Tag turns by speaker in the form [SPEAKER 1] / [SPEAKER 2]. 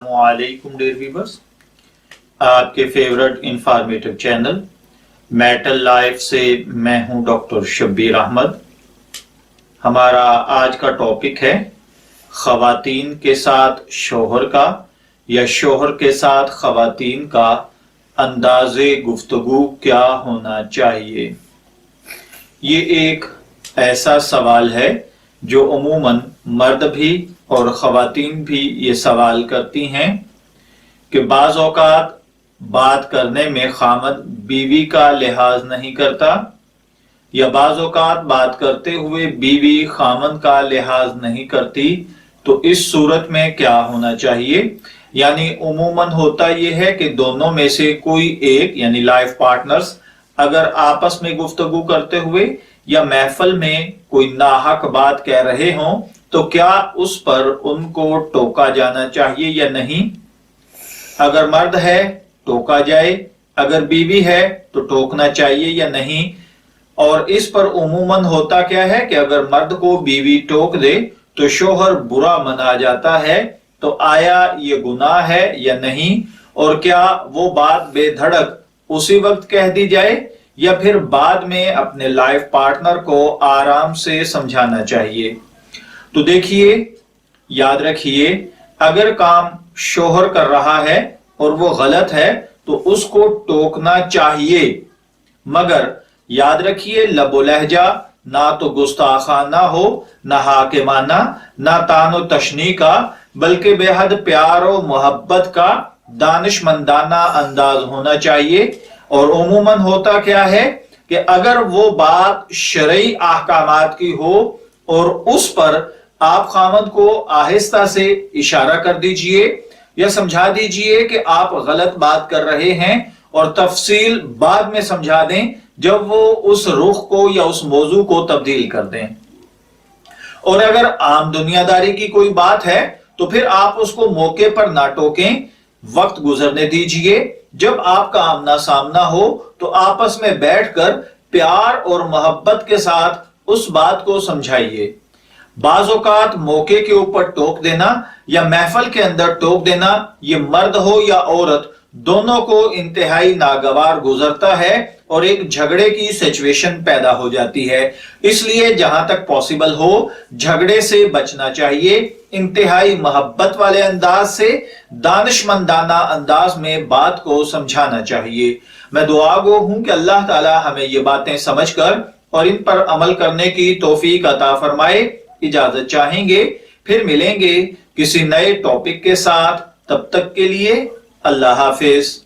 [SPEAKER 1] वालेकुम dear viewers, आपके favourite informative channel metal life से मैं हूं डॉक्टर शब्बीर अहमद। हमारा आज का टॉपिक है ख़वातीन के साथ शोहर का या शोहर के साथ ख़वातीन का अंदाज़े गुफ्तगू क्या होना चाहिए। ये एक ऐसा सवाल है जो अमूमन मर्द भी और ख़वातीन भी ये सवाल करती हैं कि बाज़ औक़ात बात करने में ख़ामद बीवी का लिहाज नहीं करता या बाज़ औक़ात बात करते हुए बीवी ख़ामद का लिहाज नहीं करती, तो इस सूरत में क्या होना चाहिए। यानी उमूमन होता यह है कि दोनों में से कोई एक यानी लाइफ पार्टनर्स अगर आपस में गुफ्तगू करते हुए या महफिल में कोई नाहक बात कह रहे हों तो क्या उस पर उनको टोका जाना चाहिए या नहीं। अगर मर्द है टोका जाए, अगर बीवी है तो टोकना चाहिए या नहीं। और इस पर उमूमन होता क्या है कि अगर मर्द को बीवी टोक दे तो शोहर बुरा मना जाता है। तो आया ये गुनाह है या नहीं, और क्या वो बात बेधड़क उसी वक्त कह दी जाए या फिर बाद में अपने लाइफ पार्टनर को आराम से समझाना चाहिए। तो देखिए, याद रखिए, अगर काम शोहर कर रहा है और वो गलत है तो उसको टोकना चाहिए, मगर याद रखिए लबो लहजा ना तो गुस्ताखाना हो, ना हाकिमाना, ना तानो तशनी का, बल्कि बेहद प्यार और मोहब्बत का दानिशमंदाना अंदाज होना चाहिए। और उमूमन होता क्या है कि अगर वो बात शरई अहकामात की हो और उस पर आप खामद को आहिस्ता से इशारा कर दीजिए या समझा दीजिए कि आप गलत बात कर रहे हैं और तफसील बाद में समझा दें जब वो उस रुख को या उस मौजू को तब्दील कर दें। और अगर आम दुनियादारी की कोई बात है तो फिर आप उसको मौके पर ना टोकें, वक्त गुजरने दीजिए। जब आपका आमना सामना हो तो आपस में बैठकर प्यार और मोहब्बत के साथ उस बात को समझाइए। बाज़ औक़ात मौके के ऊपर टोक देना या महफिल के अंदर टोक देना, ये मर्द हो या औरत दोनों को इंतहाई नागवार गुजरता है और एक झगड़े की सिचुएशन पैदा हो जाती है। इसलिए जहां तक पॉसिबल हो झगड़े से बचना चाहिए, इंतहाई मोहब्बत वाले अंदाज से दानिशमंदाना अंदाज में बात को समझाना चाहिए। मैं दुआ गो हूं कि अल्लाह ताला हमें ये बातें समझकर और इन पर अमल करने की तौफीक अता फरमाए। इजाजत चाहेंगे, फिर मिलेंगे किसी नए टॉपिक के साथ। तब तक के लिए अल्लाह हाफिज।